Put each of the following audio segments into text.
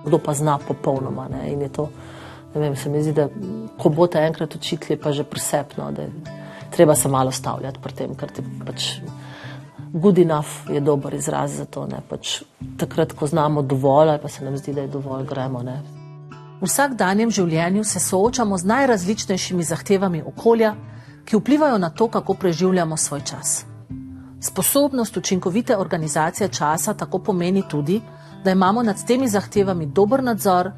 kdo pa zna popolnoma, ne? In je to, ne vem, se mi zdi, da ko bo te enkrat učitelj, pa že presepno, da treba se malo stavljati pri tem, ker ti pač good enough je dober izraz za to, ne? Pač takrat, ko znamo dovolj, pa se nam zdi, da je dovolj, gremo, ne? V vsakdanjem življenju se soočamo z najrazličnejšimi zahtevami okolja, ki vplivajo na to, kako preživljamo svoj čas. Sposobnost učinkovite organizacije časa tako pomeni tudi, da imamo nad temi zahtevami dober nadzor,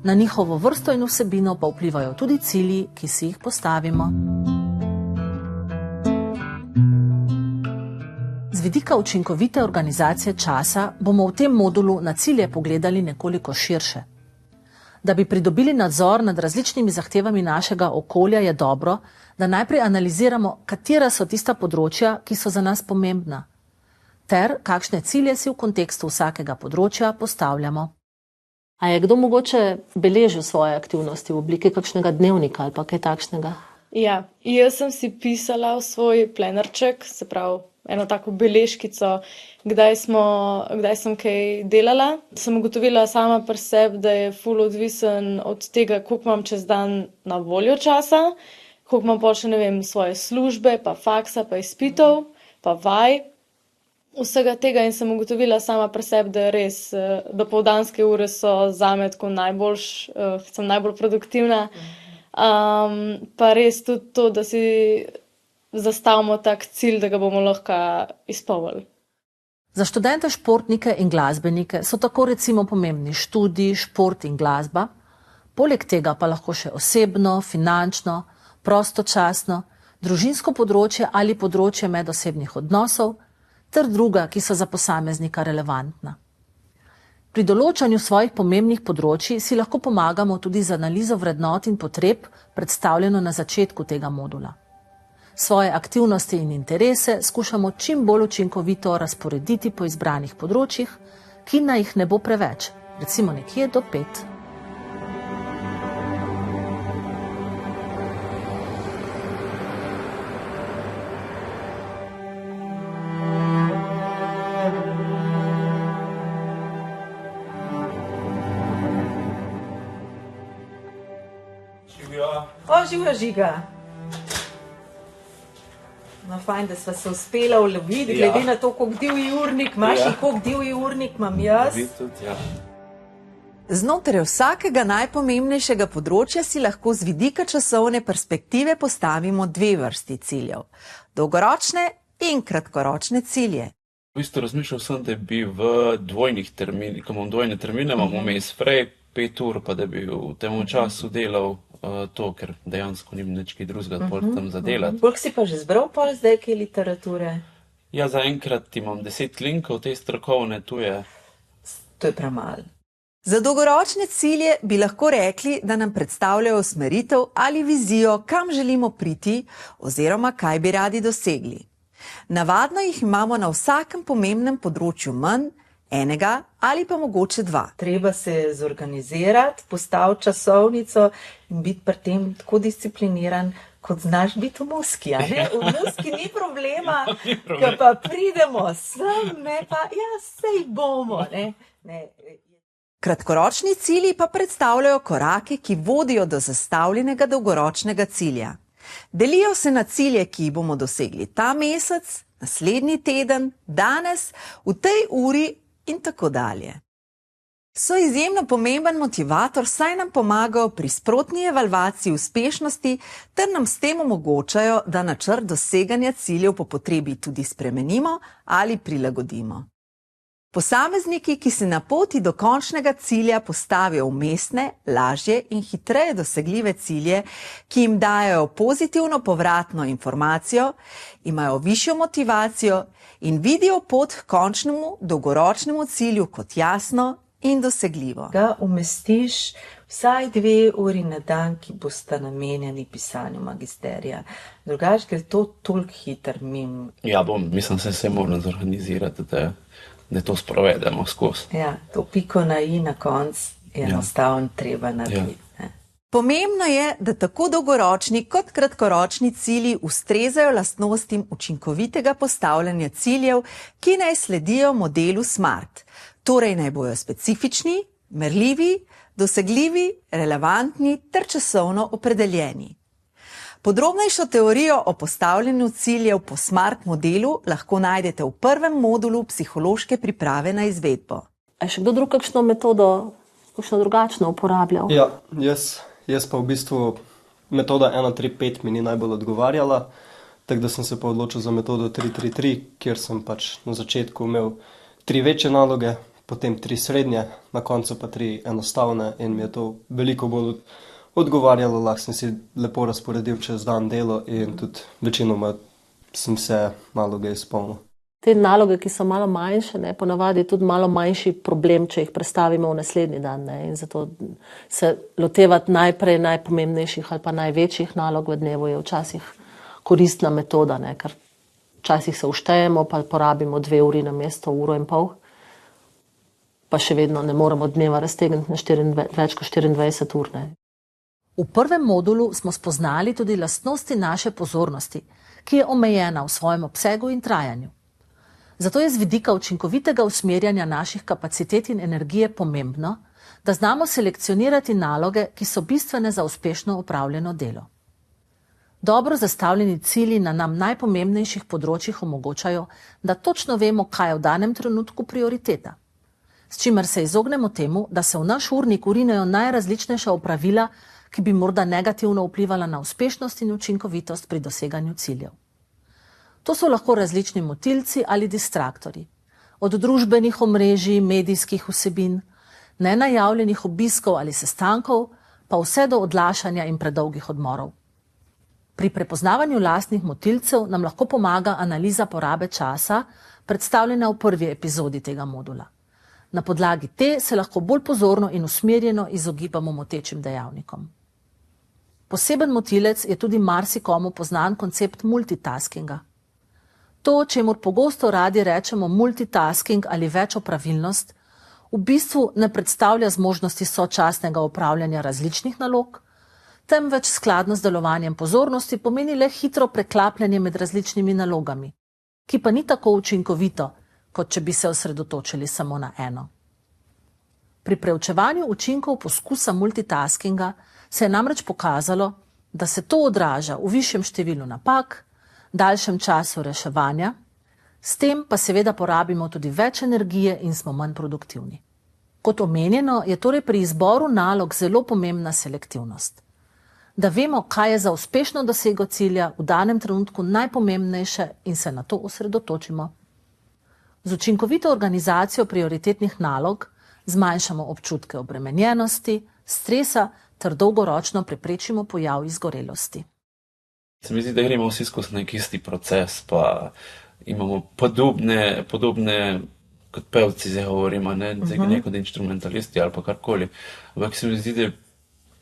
na njihovo vrsto in vsebino pa vplivajo tudi cilji, ki si jih postavimo. Z vidika učinkovite organizacije časa bomo v tem modulu na cilje pogledali nekoliko širše. Da bi pridobili nadzor nad različnimi zahtevami našega okolja, je dobro, da najprej analiziramo, katera so tista področja, ki so za nas pomembna, ter kakšne cilje si v kontekstu vsakega področja postavljamo. A je kdo mogoče beležil svoje aktivnosti v obliki kakšnega dnevnika ali pa kaj takšnega? Ja, jaz sem si pisala v svoj plenarček, se pravi eno tako beležkico, kdaj sem kaj delala. Sem ugotovila sama pri sebi, da je ful odvisen od tega, koliko imam čez dan na voljo časa, koliko imam pol še, ne vem, svoje službe, pa faksa, pa izpitov, pa vaj. Vsega tega in sem ugotovila sama pri sebi, da je res, dopoldanske ure so zame tako sem najbolj produktivna. Pa res tudi to, da si zastavimo tak cilj, da ga bomo lahko izpolnili. Za študente, športnike in glasbenike so tako recimo pomembni študij, šport in glasba, poleg tega pa lahko še osebno, finančno, prostočasno, družinsko področje ali področje medosebnih odnosov, ter druga, ki so za posameznika relevantna. Pri določanju svojih pomembnih področji si lahko pomagamo tudi z analizo vrednot in potreb, predstavljeno na začetku tega modula. Svoje aktivnosti in interese skušamo čim bolj učinkovito razporediti po izbranih področjih, ki naj jih ne bo preveč, recimo nekje do 5. Živa Žiga. No, fajn, da sva se uspela uloviti, glede na to, koliko divji urnik imaš in koliko divji urnik imam jaz. Znotraj vsakega najpomembnejšega področja si lahko z vidika časovne perspektive postavimo 2 vrsti ciljev. Dolgoročne in kratkoročne cilje. V bistvu razmišljal sem, da bi v dvojnih terminih, ko imam dvojne termine, imam vmes prej 5 ur, pa da bi v tem času delal to, ker dejansko nim nič kaj drugega tam zadelati. Koliko si pa že zbral pol zdaj kaj literature? Ja, zaenkrat imam 10 linkov, te strokovne tuje. To je premalo. Za dolgoročne cilje bi lahko rekli, da nam predstavljajo usmeritev ali vizijo, kam želimo priti oziroma kaj bi radi dosegli. Navadno jih imamo na vsakem pomembnem področju manj, enega ali pa mogoče 2. Treba se zorganizirati, postaviti časovnico in biti pri tem tako discipliniran, kot znaš biti v muski. V muski ni problema, ko pa pridemo sem, pa sej bomo. Kratkoročni cilji pa predstavljajo korake, ki vodijo do zastavljenega dolgoročnega cilja. Delijo se na cilje, ki jih bomo dosegli ta mesec, naslednji teden, danes, v tej uri in tako dalje. So izjemno pomemben motivator, saj nam pomagajo pri sprotni evalvaciji uspešnosti ter nam s tem omogočajo, da načrt doseganja ciljev po potrebi tudi spremenimo ali prilagodimo. Posamezniki, ki se na poti do končnega cilja postavijo vmesne, lažje in hitreje dosegljive cilje, ki jim dajo pozitivno povratno informacijo, imajo višjo motivacijo in vidijo pot k končnemu dolgoročnemu cilju kot jasno in dosegljivo. Ga umestiš vsaj 2 uri na dan, ki bosta namenjeni pisanju magisterija. Drugače, ker to toliko hiter mim. Ja, mislim, se moram zorganizirati, da to sprovedemo skozi. Ja, to piko na i na konc je enostavno treba narediti. Pomembno je, da tako dolgoročni kot kratkoročni cilji ustrezajo lastnostim učinkovitega postavljanja ciljev, ki naj sledijo modelu SMART. Torej naj bojo specifični, merljivi, dosegljivi, relevantni ter časovno opredeljeni. Podrobnejšo teorijo o postavljanju ciljev po SMART modelu lahko najdete v prvem modulu psihološke priprave na izvedbo. A je še kdo drug kakšno metodo, kakšno drugačno uporabljal? Ja, jaz pa v bistvu metoda 1-3-5 mi ni najbolj odgovarjala, tako da sem se pa odločil za metodo 3-3-3, kjer sem pač na začetku imel 3 večje naloge, potem 3 srednje, na koncu pa 3 enostavne in mi je to veliko bolj odgovarjalo, lahko sem si lepo razporedil čez dan delo in tudi večinoma sem se naloge izpolnil. Te naloge, ki so malo manjše, ponavadi tudi malo manjši problem, če jih prestavimo v naslednji dan. In zato se lotevati najprej najpomembnejših ali pa največjih nalog v dnevu je včasih koristna metoda, ker včasih se uštejemo, pa porabimo 2 uri na mesto 1,5 ure, pa še vedno ne moremo dneva raztegniti na več kot 24 ur. V prvem modulu smo spoznali tudi lastnosti naše pozornosti, ki je omejena v svojem obsegu in trajanju. Zato je z vidika učinkovitega usmerjanja naših kapacitet in energije pomembno, da znamo selekcionirati naloge, ki so bistvene za uspešno opravljeno delo. Dobro zastavljeni cilji na nam najpomembnejših področjih omogočajo, da točno vemo, kaj je v danem trenutku prioriteta, s čimer se izognemo temu, da se v naš urnik vrinejo najrazličnejša opravila, ki bi morda negativno vplivala na uspešnost in učinkovitost pri doseganju ciljev. To so lahko različni motilci ali distraktorji, od družbenih omrežij, medijskih vsebin, nenajavljenih obiskov ali sestankov, pa vse do odlašanja in predolgih odmorov. Pri prepoznavanju lastnih motilcev nam lahko pomaga analiza porabe časa, predstavljena v prvi epizodi tega modula. Na podlagi te se lahko bolj pozorno in usmerjeno izogibamo motečim dejavnikom. Poseben motilec je tudi marsikomu poznan koncept multitaskinga. To, čemur pogosto radi rečemo multitasking ali večopravilnost, v bistvu ne predstavlja zmožnosti sočasnega opravljanja različnih nalog, temveč skladno z delovanjem pozornosti pomeni le hitro preklapljanje med različnimi nalogami, ki pa ni tako učinkovito, kot če bi se osredotočili samo na eno. Pri preučevanju učinkov poskusa multitaskinga se je namreč pokazalo, da se to odraža v višjem številu napak, daljšem času reševanja, s tem pa seveda porabimo tudi več energije in smo manj produktivni. Kot omenjeno, je torej pri izboru nalog zelo pomembna selektivnost. Da vemo, kaj je za uspešno dosego cilja v danem trenutku najpomembnejše in se na to osredotočimo. Z učinkovito organizacijo prioritetnih nalog zmanjšamo občutke obremenjenosti, stresa ter dolgoročno preprečimo pojav izgorelosti. Se mi zdi, da gremo vsi skozi nek isti proces, pa imamo podobne kot pevci, zdaj govorimo, ne kot instrumentalisti ali pa karkoli. Ampak se mi zdi, da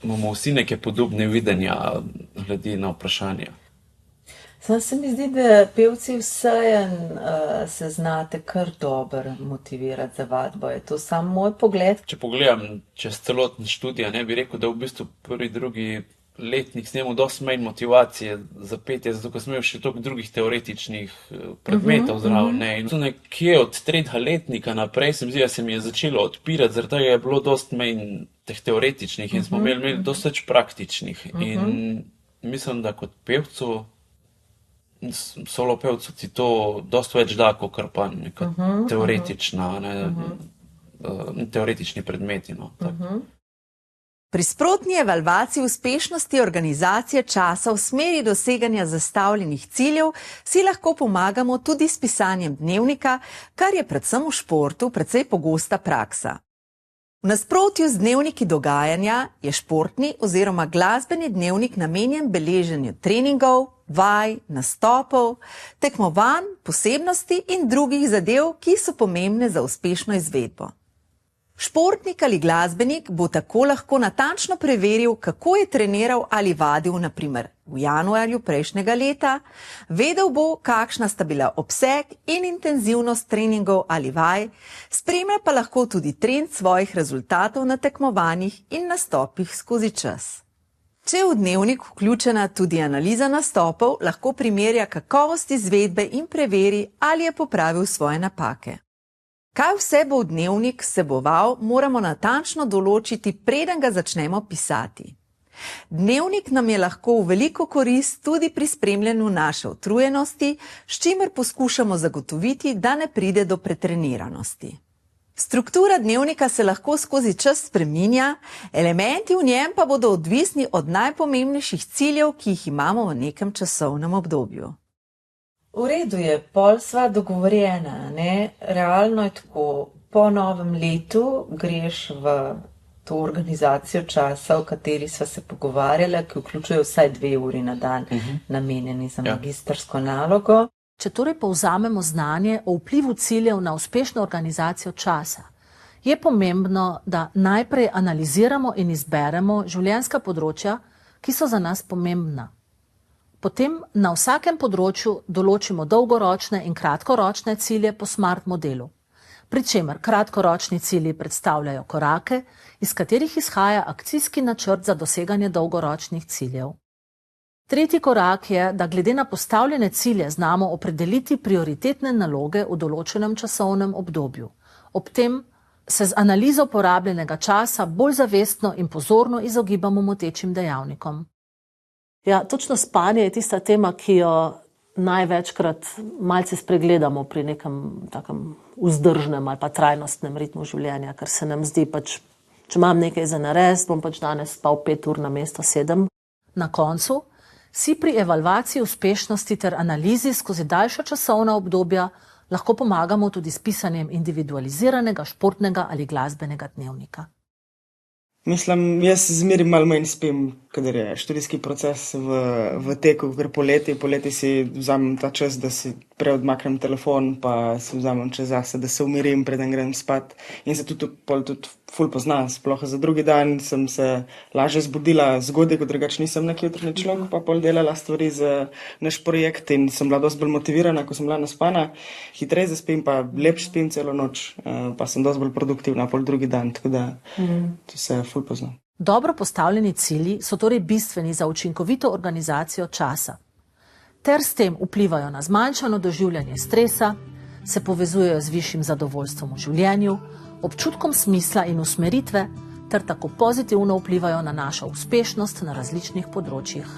imamo vsi neke podobne videnja glede na vprašanja. Samo se mi zdi, da pevci se znate kar dobro motivirati za vadbo. Je to samo moj pogled? Če pogledam čez celoten študij, bi rekel, da v bistvu prvi, drugi letnik snemo dosti manj motivacije za petje, zato ker smo imeli še toliko drugih teoretičnih predmetov zraven. In tu nekje od 3. letnika naprej se mi zdi, da se mi je začelo odpirati, zaradi tega je bilo dosti manj teh teoretičnih in smo imeli dosti več praktičnih. In mislim, da kot pevcu, solo pevcu ti to dosti več da, kot pa neka teoretični predmeti. Pri sprotni evalvaciji uspešnosti organizacije časa v smeri doseganja zastavljenih ciljev si lahko pomagamo tudi s pisanjem dnevnika, kar je predvsem v športu precej pogosta praksa. V nasprotju z dnevniki dogajanja je športni oziroma glasbeni dnevnik namenjen beleženju treningov, vaj, nastopov, tekmovanj, posebnosti in drugih zadev, ki so pomembne za uspešno izvedbo. Športnik ali glasbenik bo tako lahko natančno preveril, kako je treniral ali vadil, naprimer v januarju prejšnjega leta, vedel bo, kakšna sta bila obseg in intenzivnost treningov ali vaj, spremlja pa lahko tudi trend svojih rezultatov na tekmovanjih in nastopih skozi čas. Če je v dnevnik vključena tudi analiza nastopov, lahko primerja kakovost izvedbe in preveri, ali je popravil svoje napake. Kaj vse bo v dnevnik vseboval, moramo natančno določiti, preden ga začnemo pisati. Dnevnik nam je lahko v veliko korist tudi pri spremljanju naše utrujenosti, s čimer poskušamo zagotoviti, da ne pride do pretreniranosti. Struktura dnevnika se lahko skozi čas spreminja, elementi v njem pa bodo odvisni od najpomembnejših ciljev, ki jih imamo v nekem časovnem obdobju. V redu je, pol sva dogovorjena, ne? Realno je tako, po novem letu greš v to organizacijo časa, o kateri sva se pogovarjala, ki vključuje vsaj 2 uri na dan namenjeni za magistrsko nalogo. Če torej povzamemo znanje o vplivu ciljev na uspešno organizacijo časa, je pomembno, da najprej analiziramo in izberemo življenjska področja, ki so za nas pomembna. Potem na vsakem področju določimo dolgoročne in kratkoročne cilje po SMART modelu, pri čemer kratkoročni cilji predstavljajo korake, iz katerih izhaja akcijski načrt za doseganje dolgoročnih ciljev. Tretji korak je, da glede na postavljene cilje znamo opredeliti prioritetne naloge v določenem časovnem obdobju. Ob tem se z analizo porabljenega časa bolj zavestno in pozorno izogibamo motečim dejavnikom. Ja, točno spanje je tista tema, ki jo največkrat malce spregledamo pri nekem takem vzdržnem ali pa trajnostnem ritmu življenja, ker se nam zdi pač, če imam nekaj za narediti, bom pač danes spal 5 ur namesto 7. Na koncu si pri evalvaciji uspešnosti ter analizi skozi daljša časovna obdobja lahko pomagamo tudi s pisanjem individualiziranega športnega ali glasbenega dnevnika. Mislim, jaz zmeri malo manj spim, kadar je študijski proces v teku, ker poleti si vzamem ta čas, da si preodmaknem telefon, pa si vzamem čas zase, da se umirim, preden grem spat. In se tudi ful poznam, sploh za drugi dan sem se lažje zbudila zgodaj, kot drugače nisem neki jutrni človek, pa pol delala stvari za naš projekt in sem bila dosti bolj motivirana, ko sem bila naspana. Hitreje zaspim, pa lepše spim celo noč, pa sem dosti bolj produktivna pol drugi dan, tako da to se ful poznam. Dobro postavljeni cilji so torej bistveni za učinkovito organizacijo časa, ter s tem vplivajo na zmanjšano doživljanje stresa, se povezujejo z višjim zadovoljstvom v življenju, občutkom smisla in usmeritve, ter tako pozitivno vplivajo na našo uspešnost na različnih področjih.